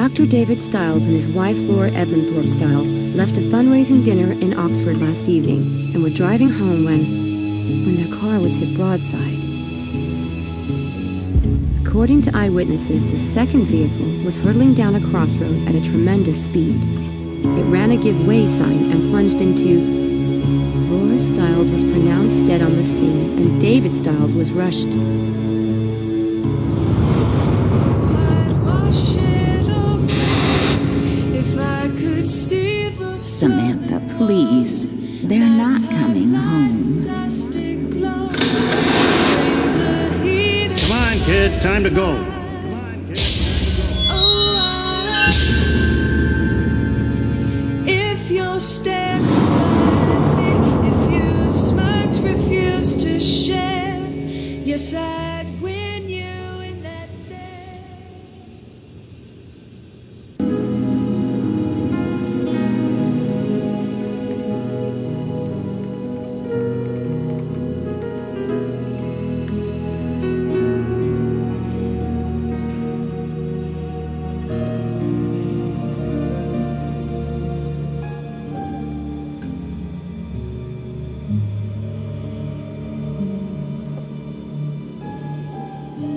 Dr. David Stiles and his wife Laura Edmundthorpe Stiles left a fundraising dinner in Oxford last evening and were driving home when their car was hit broadside. According to eyewitnesses, the second vehicle was hurtling down a crossroad at a tremendous speed. It ran a give way sign and plunged into... Laura Stiles was pronounced dead on the scene, and David Stiles was rushed. Samantha, please. They're not coming home. Come on, kid. Time to go. If your step, if you smart, refuse to share your side when you in that day.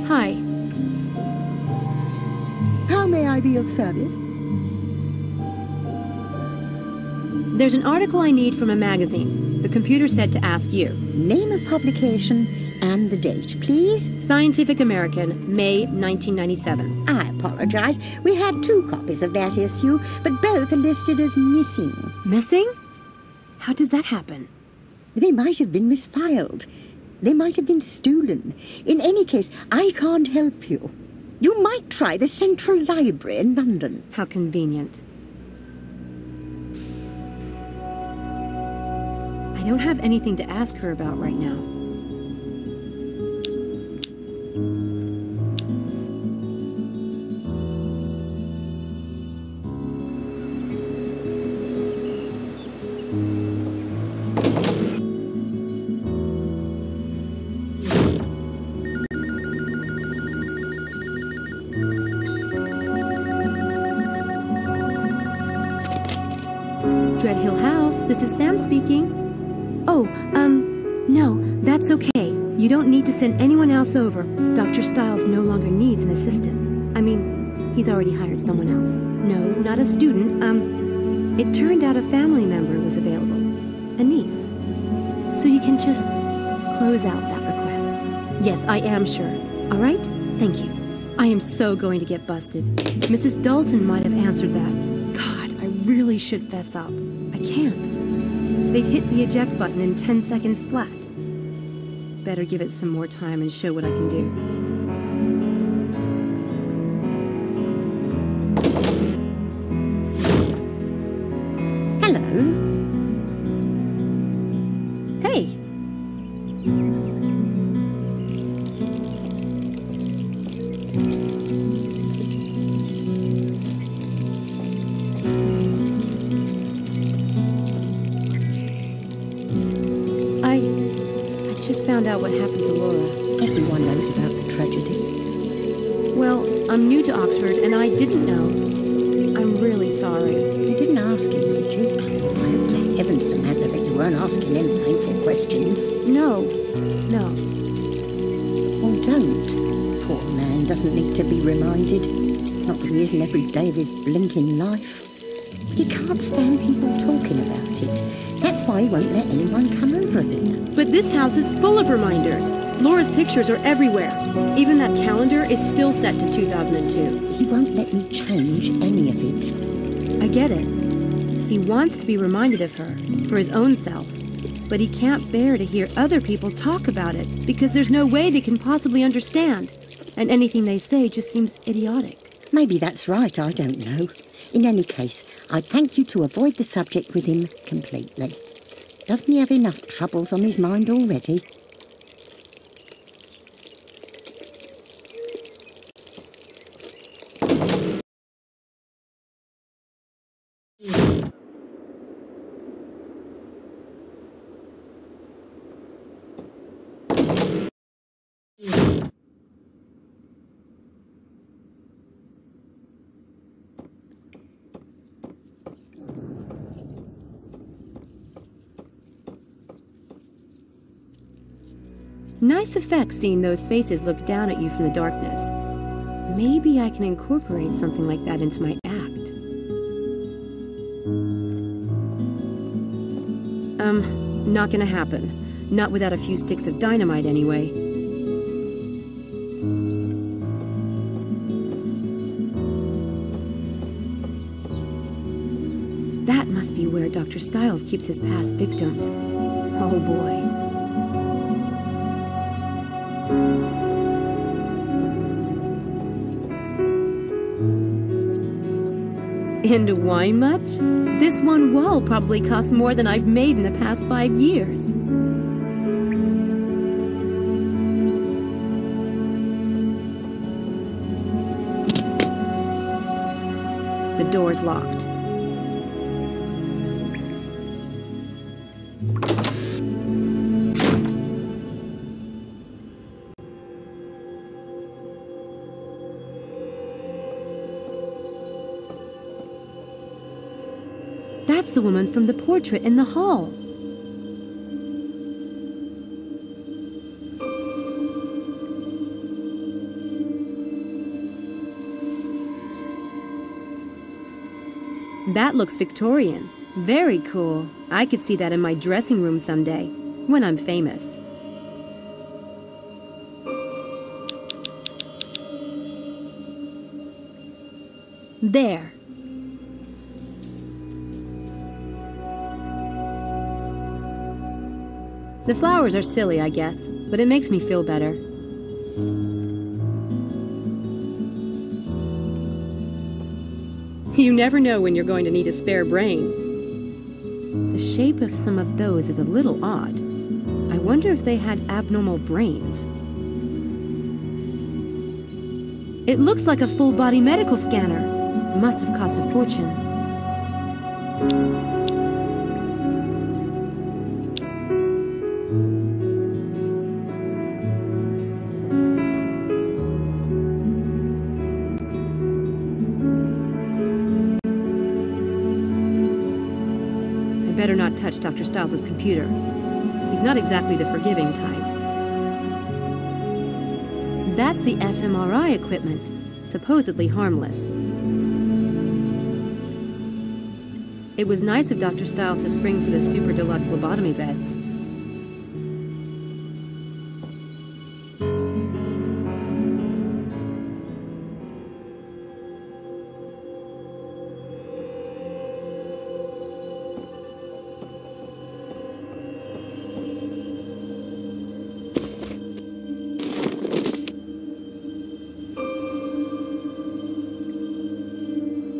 Hi. How may I be of service? There's an article I need from a magazine. The computer said to ask you. Name of publication and the date, please. Scientific American, May 1997. I apologize. We had 2 copies of that issue, but both are listed as missing. Missing? How does that happen? They might have been misfiled. They might have been stolen. In any case, I can't help you. You might try the Central Library in London. How convenient. I don't have anything to ask her about right now. Dread Hill House, this is Sam speaking. Oh, no, that's okay. You don't need to send anyone else over. Dr. Stiles no longer needs an assistant. I mean, he's already hired someone else. No, not a student. It turned out a family member was available. A niece. So you can just close out that request. Yes, I am sure. All right? Thank you. I am so going to get busted. Mrs. Dalton might have answered that. God, I really should fess up. I can't. They'd hit the eject button in 10 seconds flat. Better give it some more time and show what I can do. Hello. Hey! I just found out what happened to Laura. Everyone knows about the tragedy. Well, I'm new to Oxford and I didn't know. I'm really sorry. You didn't ask him, did you? I hope to heaven, Samantha, that you weren't asking any painful questions. No. Well, don't. Poor man doesn't need to be reminded. Not that he isn't every day of his blinking life. But he can't stand people talking about it. That's why he won't let anyone come over here. But this house is full of reminders. Laura's pictures are everywhere. Even that calendar is still set to 2002. He won't let me change any of it. I get it. He wants to be reminded of her, for his own self. But he can't bear to hear other people talk about it, because there's no way they can possibly understand. And anything they say just seems idiotic. Maybe that's right, I don't know. In any case, I'd thank you to avoid the subject with him completely. Doesn't he have enough troubles on his mind already? Nice effect seeing those faces look down at you from the darkness. Maybe I can incorporate something like that into my act. Not gonna happen. Not without a few sticks of dynamite, anyway. That must be where Dr. Stiles keeps his past victims. Oh boy. Into wine much? This one wall probably costs more than I've made in the past 5 years. The door's locked. That's the woman from the portrait in the hall. That looks Victorian. Very cool. I could see that in my dressing room someday, when I'm famous. There. The flowers are silly, I guess, but it makes me feel better. You never know when you're going to need a spare brain. The shape of some of those is a little odd. I wonder if they had abnormal brains. It looks like a full-body medical scanner. It must have cost a fortune. Better not touch Dr. Stiles' computer. He's not exactly the forgiving type. That's the fMRI equipment, supposedly harmless. It was nice of Dr. Stiles to spring for the super deluxe lobotomy beds.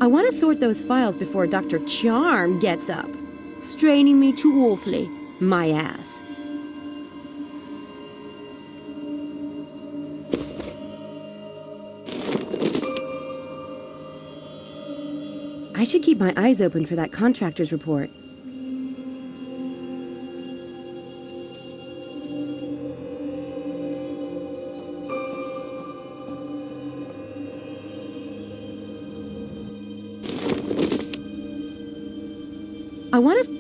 I want to sort those files before Dr. Charm gets up. Straining me too awfully. My ass. I should keep my eyes open for that contractor's report. I want to...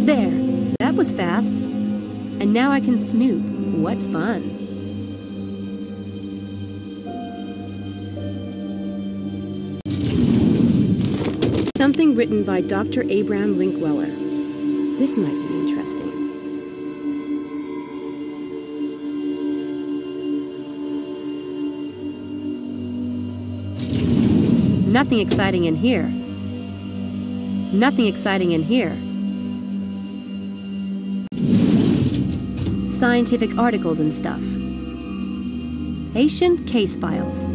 There. That was fast. And now I can snoop. What fun. Something written by Dr. Abraham Linkweller. This might be interesting. Nothing exciting in here. Nothing exciting in here. Scientific articles and stuff. Patient case files.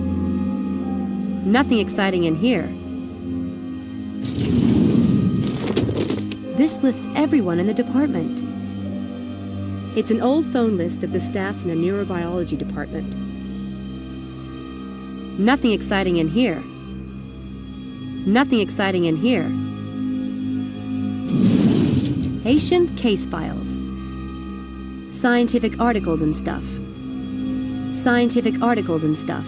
Nothing exciting in here. This lists everyone in the department. It's an old phone list of the staff in the neurobiology department. Nothing exciting in here. Nothing exciting in here. Patient case files. Scientific articles and stuff. Scientific articles and stuff.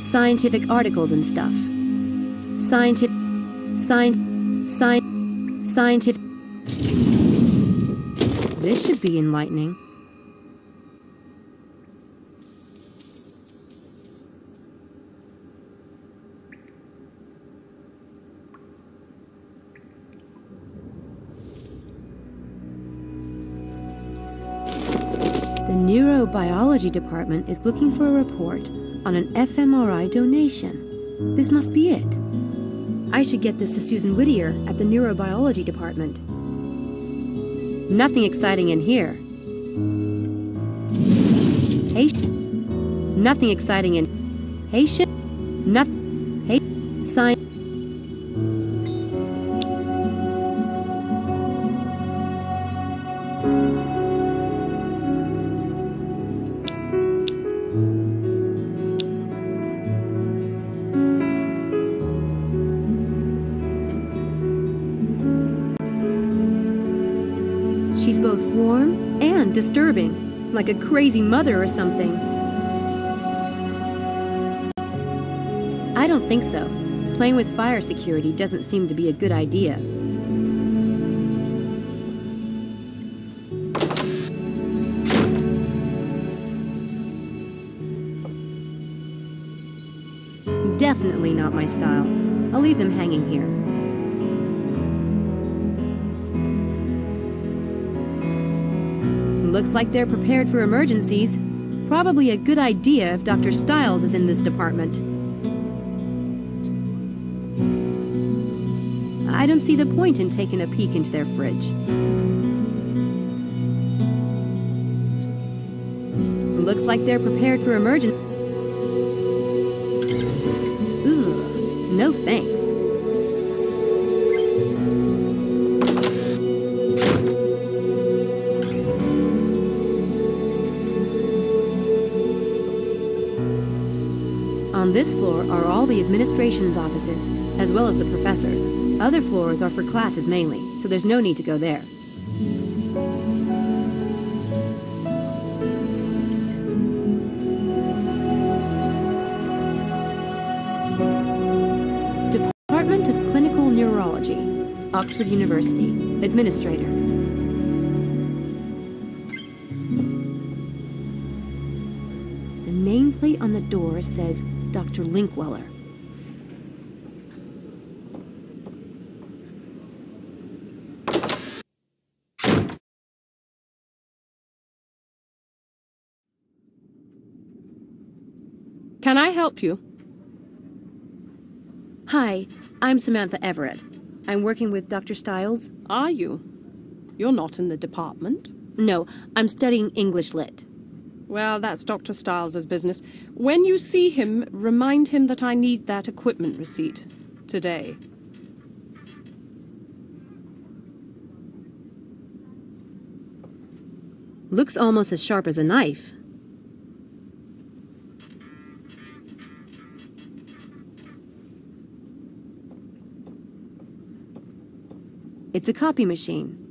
Scientific articles and stuff. Scientific. This should be enlightening. The neurobiology department is looking for a report on an fMRI donation. This must be it. I should get this to Susan Whittier at the neurobiology department. Nothing exciting in here. Nothing exciting in patient. Nothing. Sign. She's both warm and disturbing, like a crazy mother or something. I don't think so. Playing with fire security doesn't seem to be a good idea. Definitely not my style. I'll leave them hanging here. Looks like they're prepared for emergencies. Probably a good idea if Dr. Stiles is in this department. I don't see the point in taking a peek into their fridge. Looks like they're prepared for emergency. Ugh, no thanks. On this floor are all the administration's offices, as well as the professors. Other floors are for classes mainly, so there's no need to go there. Department of Clinical Neurology, Oxford University, Administrator. The nameplate on the door says Dr. Linkweller. Can I help you? Hi, I'm Samantha Everett. I'm working with Dr. Stiles. Are you? You're not in the department. No, I'm studying English Lit. Well, that's Dr. Stiles' business. When you see him, remind him that I need that equipment receipt today. Looks almost as sharp as a knife. It's a copy machine.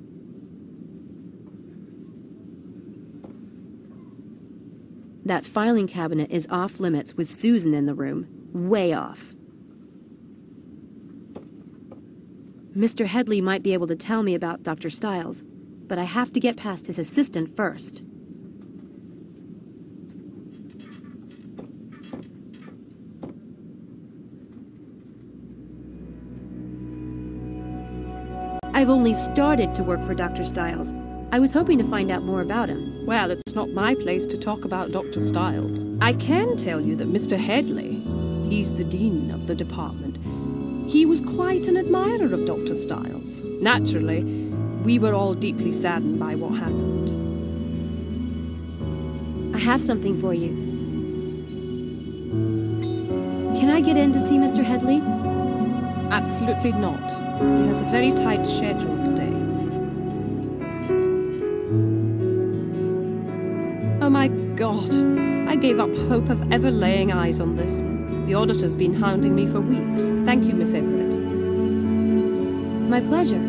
That filing cabinet is off limits with Susan in the room. Way off. Mr. Headley might be able to tell me about Dr. Stiles, but I have to get past his assistant first. I've only started to work for Dr. Stiles. I was hoping to find out more about him. Well, it's not my place to talk about Dr. Stiles. I can tell you that Mr. Headley, he's the dean of the department, he was quite an admirer of Dr. Stiles. Naturally, we were all deeply saddened by what happened. I have something for you. Can I get in to see Mr. Headley? Absolutely not. He has a very tight schedule today. Oh my God, I gave up hope of ever laying eyes on this. The auditor's been hounding me for weeks. Thank you, Miss Everett. My pleasure.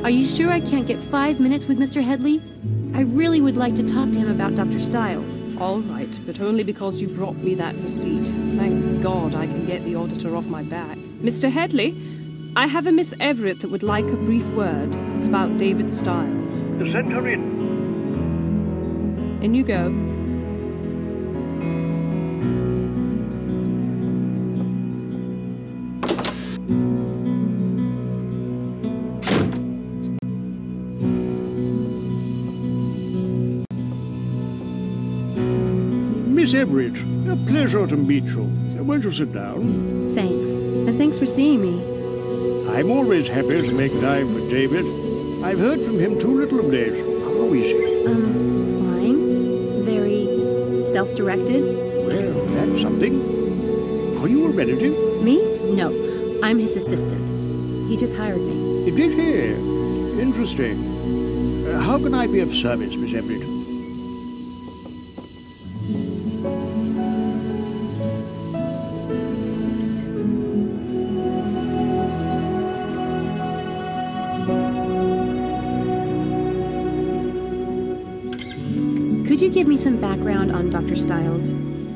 Are you sure I can't get 5 minutes with Mr. Headley? I really would like to talk to him about Dr. Stiles. All right, but only because you brought me that receipt. Thank God I can get the auditor off my back. Mr. Headley, I have a Miss Everett that would like a brief word. It's about David Stiles. Send her in. In you go. Miss Everett, a pleasure to meet you. Won't you sit down? Thanks. And thanks for seeing me. I'm always happy to make time for David. I've heard from him too little of late. How is he? Fine. Very self-directed. Well, that's something. Are you a relative? Me? No. I'm his assistant. He just hired me. Did he? Interesting. How can I be of service, Miss Everett? Could you give me some background on Dr. Stiles?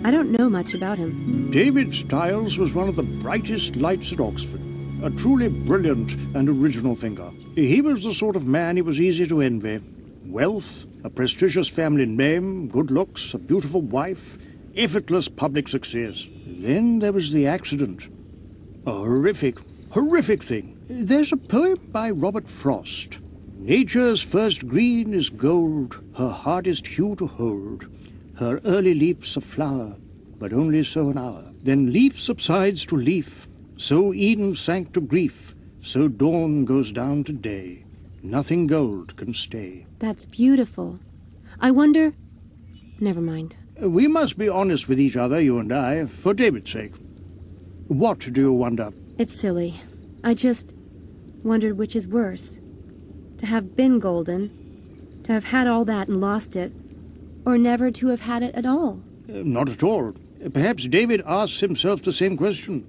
I don't know much about him. David Stiles was one of the brightest lights at Oxford. A truly brilliant and original thinker. He was the sort of man it was easy to envy. Wealth, a prestigious family name, good looks, a beautiful wife, effortless public success. Then there was the accident. A horrific thing. There's a poem by Robert Frost. Nature's first green is gold, her hardest hue to hold. Her early leaf's a flower, but only so an hour. Then leaf subsides to leaf, so Eden sank to grief, so dawn goes down to day. Nothing gold can stay. That's beautiful. I wonder... Never mind. We must be honest with each other, you and I, for David's sake. What do you wonder? It's silly. I just wondered which is worse. To have been golden, to have had all that and lost it, or never to have had it at all. Not at all. Perhaps David asks himself the same question.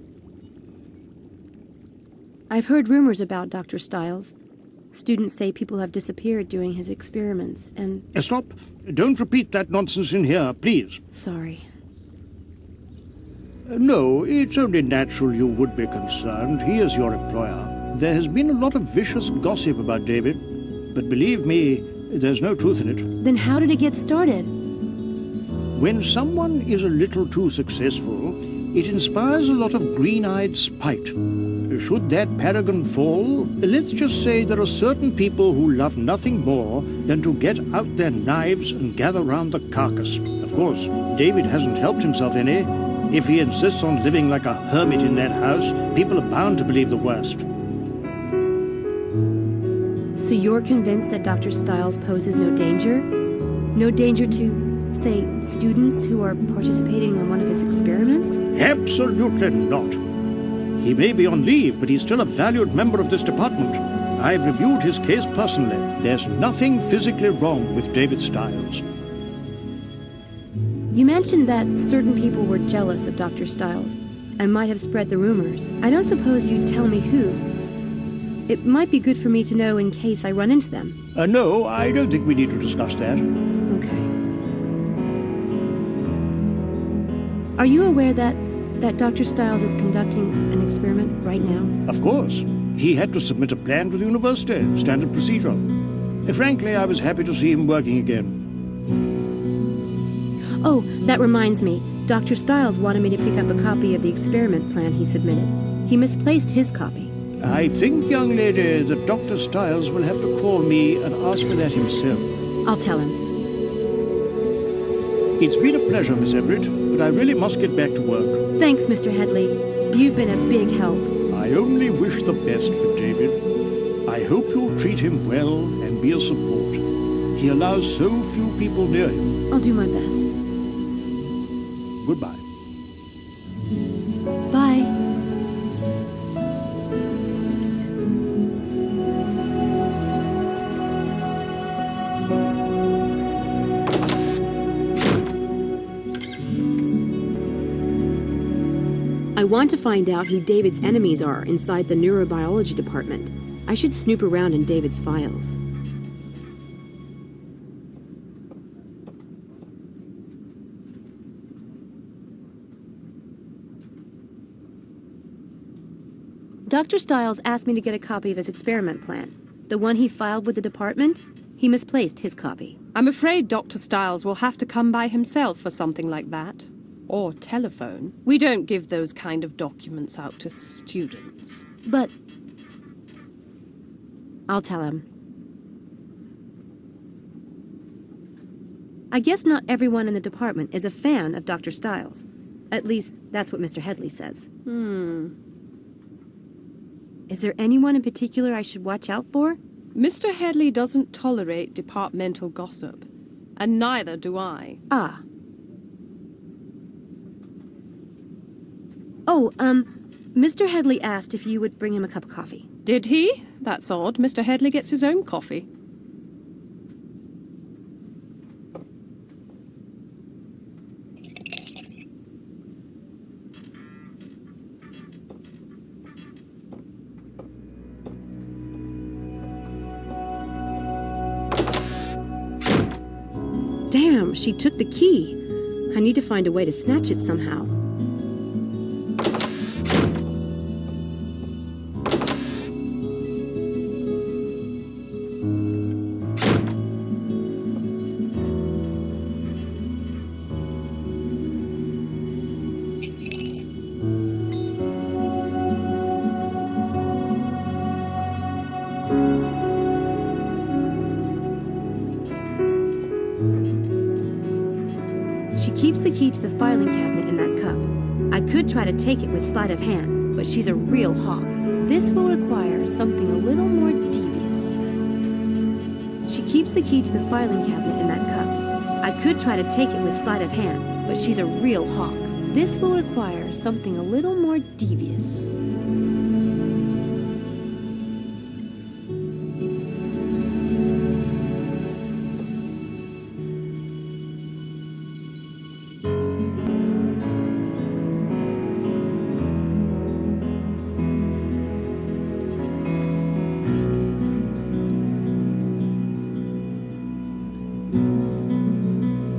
I've heard rumors about Dr. Stiles. Students say people have disappeared during his experiments, and... Stop. Don't repeat that nonsense in here, please. Sorry. No, it's only natural you would be concerned. He is your employer. There has been a lot of vicious gossip about David, but believe me, there's no truth in it. Then how did it get started? When someone is a little too successful, it inspires a lot of green-eyed spite. Should that paragon fall, let's just say there are certain people who love nothing more than to get out their knives and gather round the carcass. Of course, David hasn't helped himself any. If he insists on living like a hermit in that house, people are bound to believe the worst. So you're convinced that Dr. Stiles poses no danger? No danger to, say, students who are participating in one of his experiments? Absolutely not. He may be on leave, but he's still a valued member of this department. I've reviewed his case personally. There's nothing physically wrong with David Stiles. You mentioned that certain people were jealous of Dr. Stiles and might have spread the rumors. I don't suppose you'd tell me who. It might be good for me to know in case I run into them. No, I don't think we need to discuss that. Okay. Are you aware that Dr. Stiles is conducting an experiment right now? Of course. He had to submit a plan to the university, standard procedure. Frankly, I was happy to see him working again. Oh, that reminds me. Dr. Stiles wanted me to pick up a copy of the experiment plan he submitted. He misplaced his copy. I think, young lady, that Dr. Stiles will have to call me and ask for that himself. I'll tell him. It's been a pleasure, Miss Everett, but I really must get back to work. Thanks, Mr. Headley. You've been a big help. I only wish the best for David. I hope you'll treat him well and be a support. He allows so few people near him. I'll do my best. Goodbye. Bye. I want to find out who David's enemies are inside the neurobiology department. I should snoop around in David's files. Dr. Stiles asked me to get a copy of his experiment plan. The one he filed with the department, he misplaced his copy. I'm afraid Dr. Stiles will have to come by himself for something like that. Or telephone. We don't give those kind of documents out to students. But I'll tell him. I guess not everyone in the department is a fan of Dr. Stiles. At least, that's what Mr. Headley says. Is there anyone in particular I should watch out for? Mr. Headley doesn't tolerate departmental gossip. And neither do I. Ah. Oh, Mr. Headley asked if you would bring him a cup of coffee. Did he? That's odd. Mr. Headley gets his own coffee. Damn, she took the key. I need to find a way to snatch it somehow. She keeps the key to the filing cabinet in that cup. I could try to take it with sleight of hand, but she's a real hawk. This will require something a little more devious. She keeps the key to the filing cabinet in that cup. I could try to take it with sleight of hand, but she's a real hawk. This will require something a little more devious.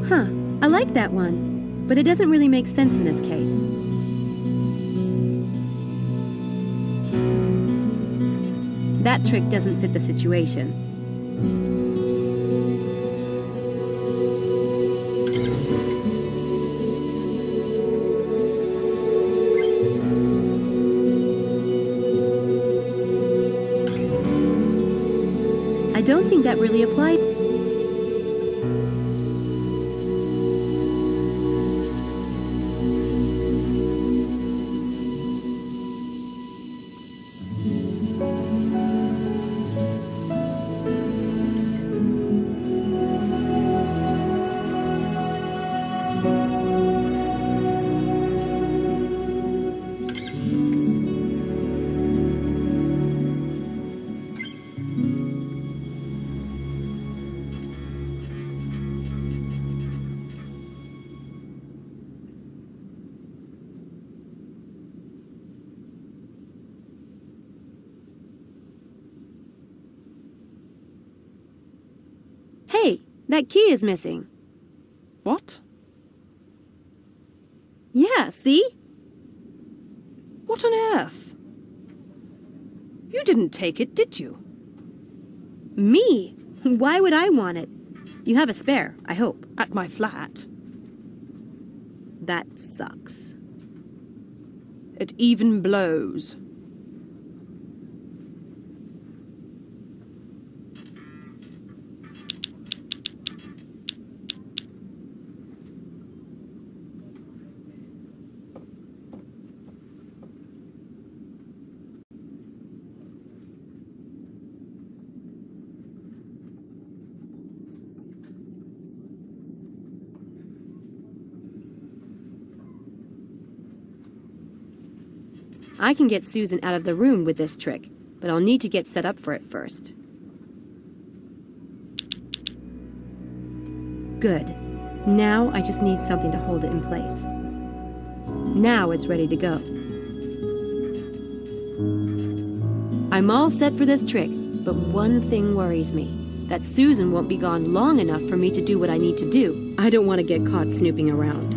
Huh, I like that one, but it doesn't really make sense in this case. That trick doesn't fit the situation. I don't think that really applies. Hey, that key is missing. What? Yeah, see? What on earth? You didn't take it, did you? Me? Why would I want it? You have a spare, I hope. At my flat. That sucks. It even blows. I can get Susan out of the room with this trick, but I'll need to get set up for it first. Good. Now I just need something to hold it in place. Now it's ready to go. I'm all set for this trick, but one thing worries me. That Susan won't be gone long enough for me to do what I need to do. I don't want to get caught snooping around.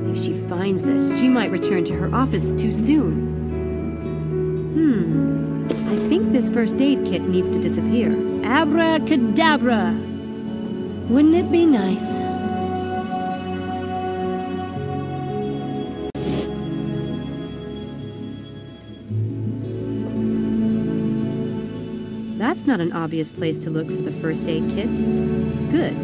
If she finds this, she might return to her office too soon. I think this first aid kit needs to disappear. Abracadabra! Wouldn't it be nice? That's not an obvious place to look for the first aid kit. Good.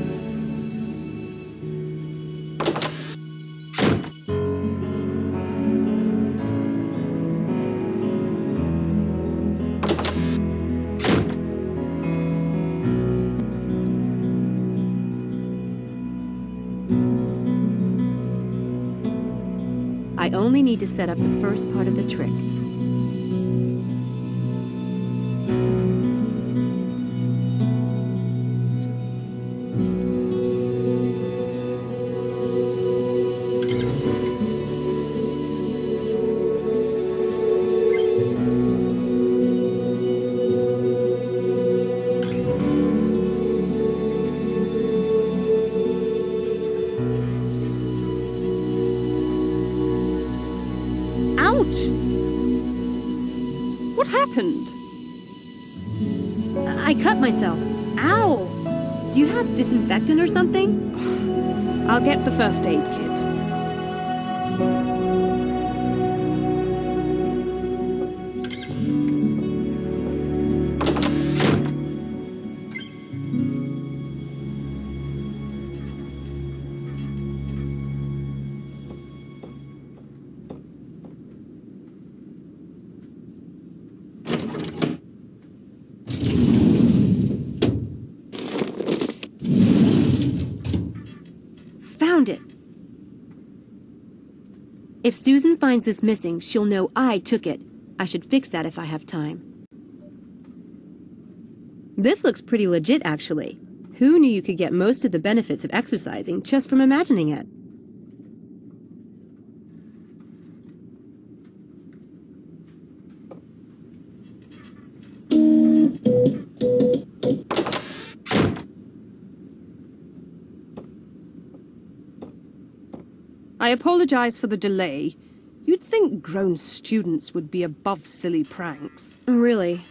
I only need to set up the first part of the trick. Ouch! What happened? I cut myself. Ow! Do you have disinfectant or something? I'll get the first aid kit. Found it. If Susan finds this missing, she'll know I took it. I should fix that if I have time. This looks pretty legit, actually. Who knew you could get most of the benefits of exercising just from imagining it? I apologize for the delay. You'd think grown students would be above silly pranks. Really?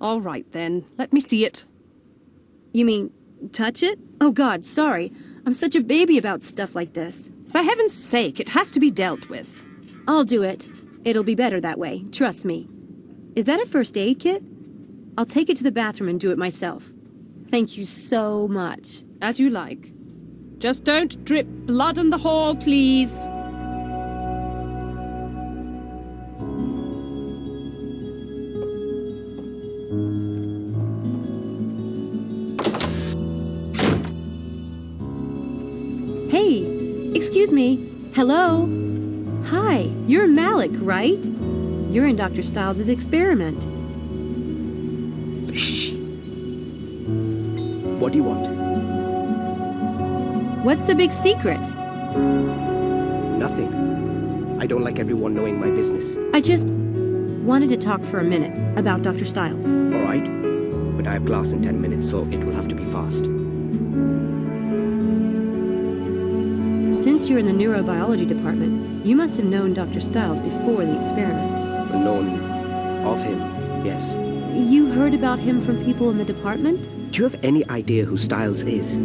All right, then. Let me see it. You mean, touch it? Oh God, sorry. I'm such a baby about stuff like this. For heaven's sake, it has to be dealt with. I'll do it. It'll be better that way, trust me. Is that a first aid kit? I'll take it to the bathroom and do it myself. Thank you so much. As you like. Just don't drip blood in the hall, please. Hey, excuse me. Hello? Hi, you're Malik, right? You're in Dr. Stiles' experiment. Shh. What do you want? What's the big secret? Nothing. I don't like everyone knowing my business. I just wanted to talk for a minute about Dr. Stiles. All right. But I have class in 10 minutes, so it will have to be fast. Since you're in the neurobiology department, you must have known Dr. Stiles before the experiment. Known of him, yes. You heard about him from people in the department? Do you have any idea who Stiles is?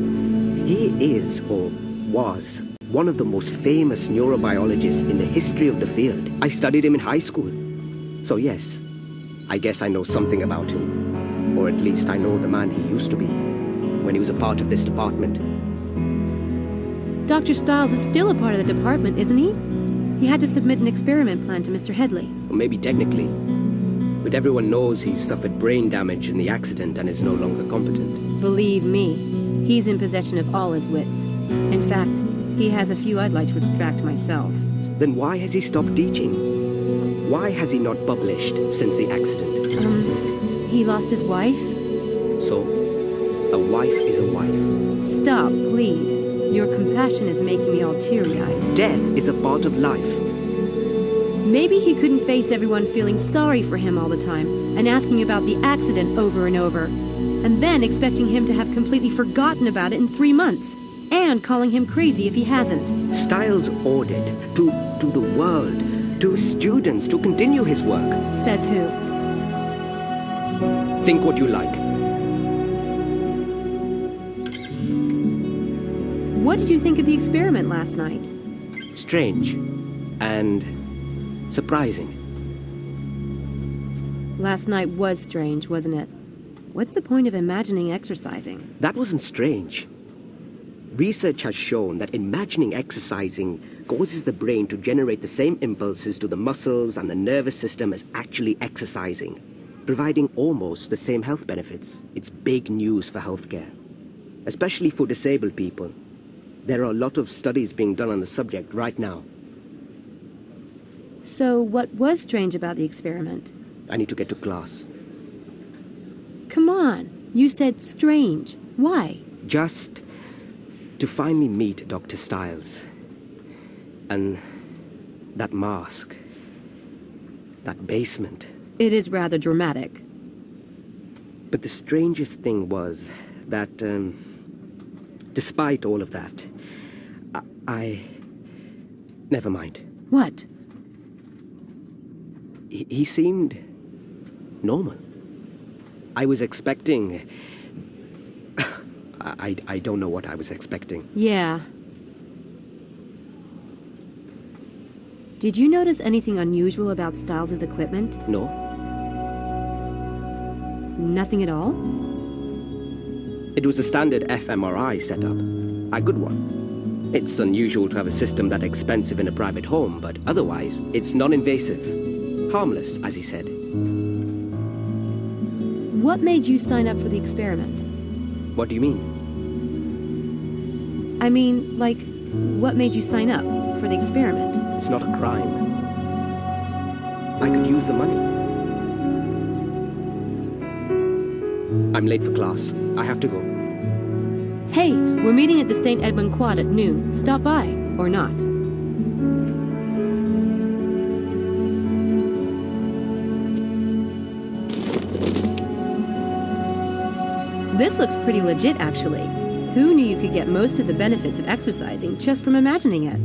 He is, or was, one of the most famous neurobiologists in the history of the field. I studied him in high school. So yes, I guess I know something about him. Or at least I know the man he used to be, when he was a part of this department. Dr. Stiles is still a part of the department, isn't he? He had to submit an experiment plan to Mr. Headley. Or maybe technically. But everyone knows he's suffered brain damage in the accident and is no longer competent. Believe me, he's in possession of all his wits. In fact, he has a few I'd like to extract myself. Then why has he stopped teaching? Why has he not published since the accident? He lost his wife? So, a wife is a wife. Stop, please. Your compassion is making me all teary-eyed. Death is a part of life. Maybe he couldn't face everyone feeling sorry for him all the time and asking about the accident over and over, and then expecting him to have completely forgotten about it in 3 months, and calling him crazy if he hasn't. Styles ordered to the world, to his students, to continue his work. Says who? Think what you like. What did you think of the experiment last night? Strange and surprising. Last night was strange, wasn't it? What's the point of imagining exercising? That wasn't strange. Research has shown that imagining exercising causes the brain to generate the same impulses to the muscles and the nervous system as actually exercising, providing almost the same health benefits. It's big news for healthcare, especially for disabled people. There are a lot of studies being done on the subject right now. So what was strange about the experiment? I need to get to class. Come on, you said strange. Why? Just to finally meet Dr. Styles. And that mask. That basement. It is rather dramatic. But the strangest thing was that, despite all of that, I... Never mind. What? He seemed normal. I was expecting... I don't know what I was expecting. Yeah. Did you notice anything unusual about Styles' equipment? No? Nothing at all? It was a standard fMRI setup. A good one. It's unusual to have a system that expensive in a private home, but otherwise, it's non-invasive. Harmless, as he said. What made you sign up for the experiment? What do you mean? I mean, like, what made you sign up for the experiment? It's not a crime. I could use the money. I'm late for class. I have to go. Hey, we're meeting at the St. Edmund Quad at noon. Stop by, or not. This looks pretty legit, actually. Who knew you could get most of the benefits of exercising just from imagining it?